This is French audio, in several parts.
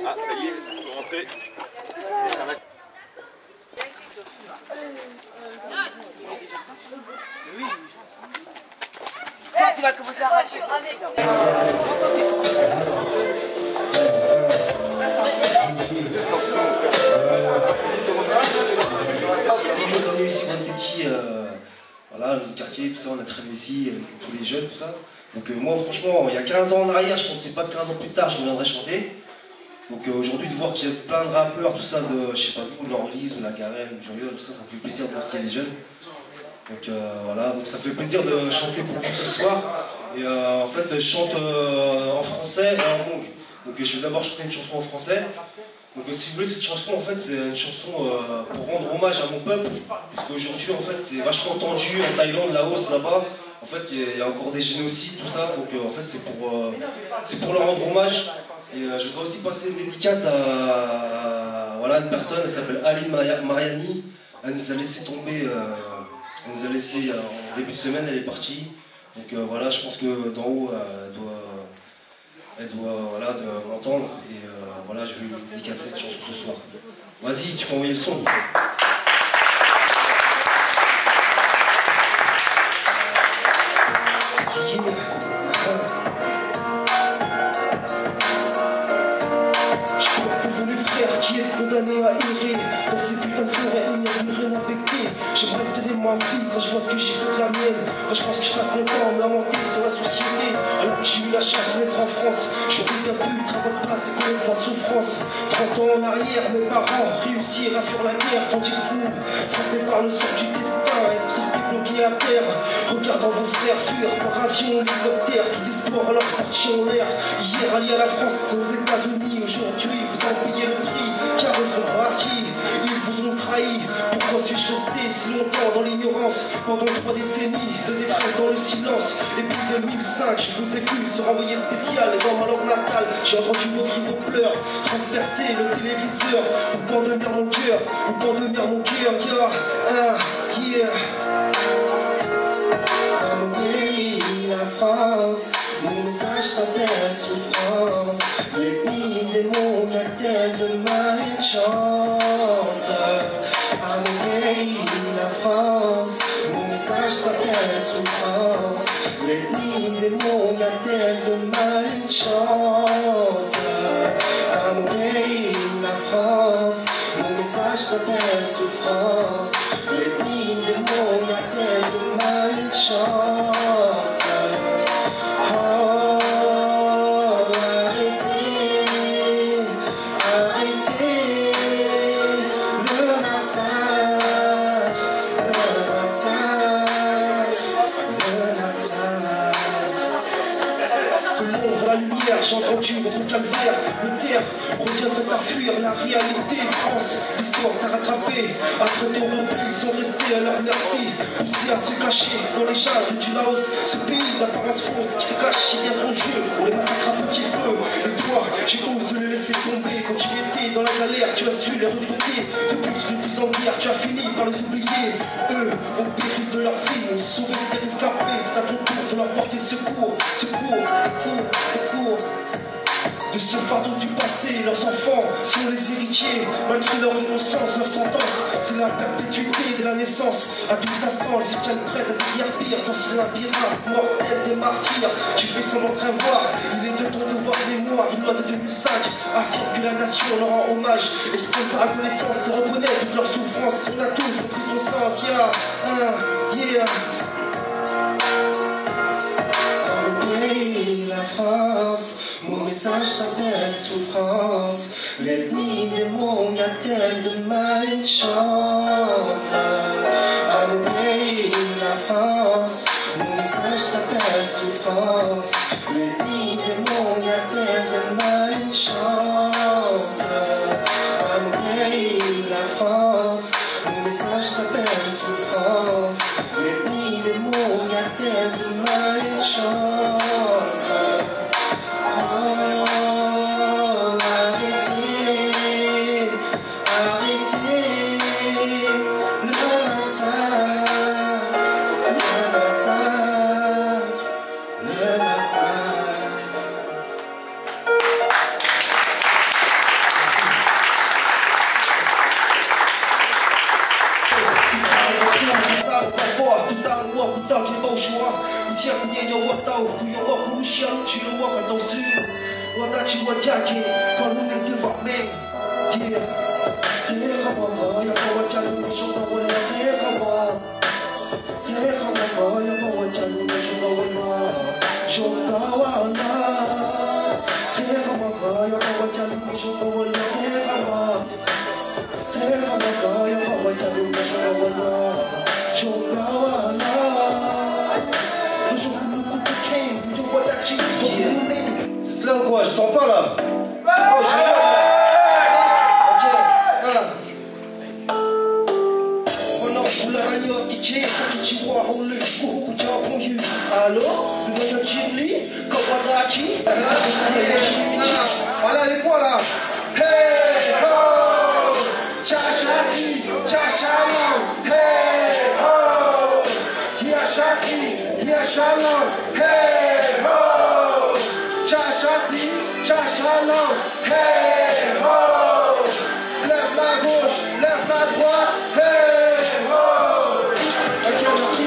Ah, ça y est, on peut rentrer. Toi, tu vas commencer à racher. On est ici dans des petits, voilà, le quartier, tout ça, on a traîné ici avec tous les jeunes, tout ça. Donc moi franchement, il y a 15 ans en arrière, je pensais pas que 15 ans plus tard, je reviendrais chanter. Donc aujourd'hui, de voir qu'il y a plein de rappeurs, tout ça, de, je sais pas d'où, Laurelise, ou La Garenne, ou Jean-Yol, tout ça, ça me fait plaisir de voir qu'il y a des jeunes. Donc voilà, donc ça fait plaisir de chanter pour vous ce soir. Et en fait, je chante en français et en langue. Donc je vais d'abord chanter une chanson en français. Donc si vous voulez, cette chanson, en fait, c'est une chanson pour rendre hommage à mon peuple. Parce qu'aujourd'hui, en fait, c'est vachement tendu en Thaïlande, Laos, là-bas. En fait, il y a encore des génocides, tout ça. Donc en fait, c'est pour leur rendre hommage. Et je voudrais aussi passer une dédicace à voilà, une personne, elle s'appelle Aline Mariani. Elle nous a laissé tomber, elle nous a laissé en début de semaine, elle est partie. Donc voilà, je pense que d'en haut, elle doit voilà, m'entendre. Et voilà, je vais lui dédicacer cette chanson ce soir. Vas-y, tu peux envoyer le son. Qui est condamné à errer dans ces putains de forêts, il n'y a plus rien à péter. J'aimerais te donner ma vie quand je vois ce que j'ai fait de la mienne. Quand je pense que je passe mon temps à me lamenter sur la société. Alors que j'ai eu la chance de naître en France, j'aurais bien pu travailler de place et connaître de souffrance. 30 ans en arrière, mes parents réussirent à fuir la guerre, tandis que vous, frappés par le sort du destin, être triste bloqué à terre. Regardant vos frères fuir par avion, hélicoptère, tout espoir alors parti en l'air. Hier allié à la France, aux États-Unis, aujourd'hui vous en payez le prix. Car ils sont partis, ils vous ont trahi. Pourquoi suis-je resté si longtemps dans l'ignorance? Pendant 3 décennies de détresse dans le silence. Et puis 2005, je vous ai vu sur envoyé spécial. Et dans ma langue natale, j'ai entendu vos cris, vos pleurs transpercer le téléviseur. Vous pendemir mon cœur, vous pendemir mon cœur. Yeah. Mon pays, la France, mon message s'appelle souffrance. Les nuits, les mots, a-t-elle demain une chance? À mon pays, la France, mon message s'appelle souffrance. Les nuits, les mots, a-t-elle demain une chance? À mon pays, la France, mon message s'appelle souffrance. Les nuits, les mots, a-t-elle demain une chance? J'ai entendu votre calvaire, le terre reviendrait à fuir la réalité. France, l'histoire t'a rattrapé. Après ton repli, ils sont restés à leur merci, poussés à se cacher dans les jungles du Laos. Ce pays d'apparence fausse qui te cache si bien son jeu. On les massacre à petit feu. Et toi, j'ai osé les laisser tomber. Quand tu étais dans la galère, tu as su les recruter. Depuis que je n'ai plus en guerre, tu as fini par les oublier. Eux, au péril de leur vie, ont sauvé des rescapés. C'est à ton tour de leur porter secours. Secours, secours, secours. De ce fardeau du passé, leurs enfants sont les héritiers. Malgré leur innocence, leur sentence, c'est la perpétuité de la naissance. À tout instant, ils se tiennent prêts à déguerpir dans ce labyrinthe mortel des martyrs. Tu fais semblant de rien voir, il est de ton devoir mémoire. Une loi de 2005 affirme que la nation leur rend hommage, exprime sa reconnaissance et reconnaît toute leur souffrance. On a tous repris son sens, yeah. Dans le pays, la France, mon message s'appelle souffrance. L'ethnie des mondes a-t-elle demain une chance? À mon pays, la France, mon message s'appelle souffrance. L'ethnie des mondes a-t-elle demain une chance? À mon pays, la France, mon message s'appelle souffrance. L'ethnie des mondes a-t-elle demain une chance? tu vois pas dans ce Wadachi Wadjaki, quand nous n'êtes que voir mais yeah. C'est là ou quoi? Je t'entends pas là. Oh, je rigole. Voilà les points là. Hey ho, cha-cha-ti, cha-cha-long. Hey ho, tia-cha-ti, tia-cha-long. Hey ho, cha-cha-ti, cha-cha-long. Hey ho, lève la gauche, lève la droite. Hey ho. Ok, merci.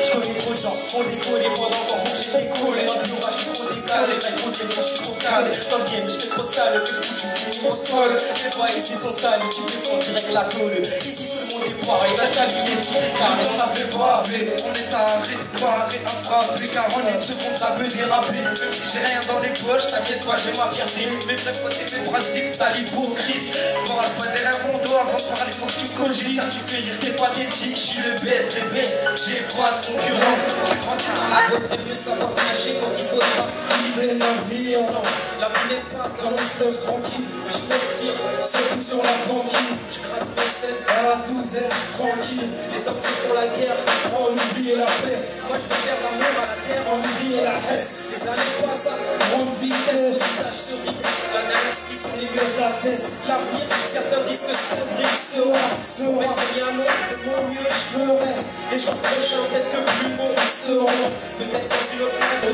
Je connais trop de gens, on décolle et moi d'encore bouger des coules. Et un bureau, je suis trop décalé, je vais trop de je suis trop calé. Dans le game, je fais trop de sale, le coup tu finis mon sol. Les doigts ici sont sales, tu me fais direct la tôle. Ici tout le monde est pareil, la qualité c'est carré. On a fait braver, on est à réparer, à frapper. Car en une seconde ça peut déraper. Même si j'ai rien dans les poches, t'inquiète pas, j'ai ma fierté. Mes vrais potes et mes principes, ça l'hypocrite. Parle pas derrière mon dos, avant de parler faut que tu cogites. Car tu peux dire que t'es pathétique, je suis le best des best. J'ai pas de concurrence, j'ai grandi dans la Il vaudrait mieux savoir nager quand il faut pas vider ma vie en non. La vie n'est pas un long fleuve tranquille. Je me retire, seul coup sur la banquise. Je gratte mes 16 à la douzaine, tranquille. Les hommes se font la guerre, on oublie la paix. Moi je veux faire l'amour à la terre, on oublie la haine. Les années passent à grande vitesse, le visage se rit. La galaxie sur les murs de la tête. L'avenir, certains disent que son brique sera. Bien loin de mon mieux, je ferai. Les jours prochains, peut-être que plus beaux seront. Peut-être dans une autre life, de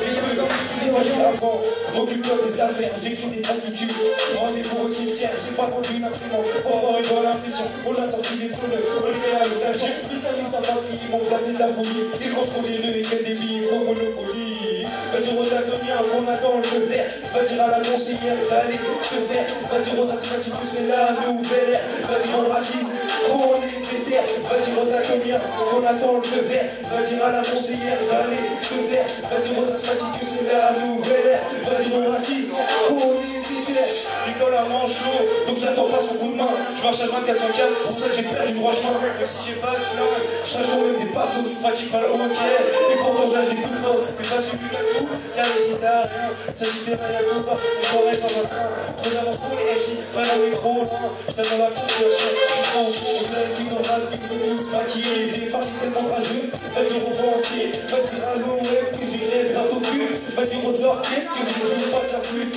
citoyen avant, occupe-toi des affaires, j'écris des instituts. Rendez-vous au cimetière, j'ai pas vendu une imprimante pour avoir une bonne impression. On a sorti des trous neufs, on est à l'otage. Ils s'agissent à Paris, ils m'ont placé de la folie. Ils contrôlent les nœuds et quel débit pour Monopoly. Va dire aux daltoniens qu'on attend le feu vert. Va dire à la conseillère d'aller se faire. Va dire aux asthmatiques que c'est la nouvelle ère. Va dire aux racistes qu'on est déter. Va dire aux daltoniens qu'on attend le feu vert. Va dire à la conseillère d'aller se faire. Va dire aux asthmatiques que c'est la nouvelle ère. Va dire aux racistes qu'on est déter. L'école a manchot, donc j'attends pas son coup de main. Je marche à 24/4, pour ça j'ai perdu le droit chemin. Même si j'ai pas de flingue, je charge quand même des passos. Je pratique pas le hockey, et pourtant j'ai des coups de force. Mais pas celui qui a tout, car ici t'as rien. Ça dit des rails à tout pas, on croirait dans un train. Trop d'avance pour les FJ, frère on est trop loin. J'étais dans la confiance, je suis trop haut. On a les plus dans la vie, ils sont tous maquillés. J'ai parlé tellement rageux, va dire aux banquiers, va dire à l'OM que j'irai gratte au cul. Va dire aux orchestres que je joue pas de la flûte.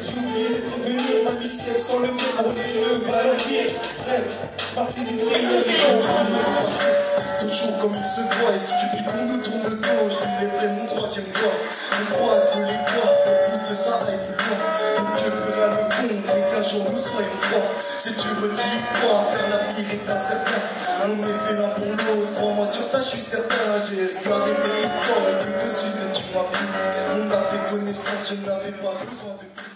J'ai oublié de prévenir ma mixtape sans le mettre pour le valoriser. Bref, je marque les esprits. Toujours comme il se doit, et si tu pries qu'on nous tourne le dos, je lui lèverai mon troisième doigt. On croise les doigts, pour que ça aille plus loin. Pour que cela me tombe et qu'un jour nous soyons trois. Si tu veux t'y croire, car l'avenir est incertain. On est fait l'un pour l'autre, crois-moi sur ça, je suis certain. J'ai regardé tes histoires et plus de suite tu m'as pris. On a fait connaissance, je n'avais pas besoin de plus.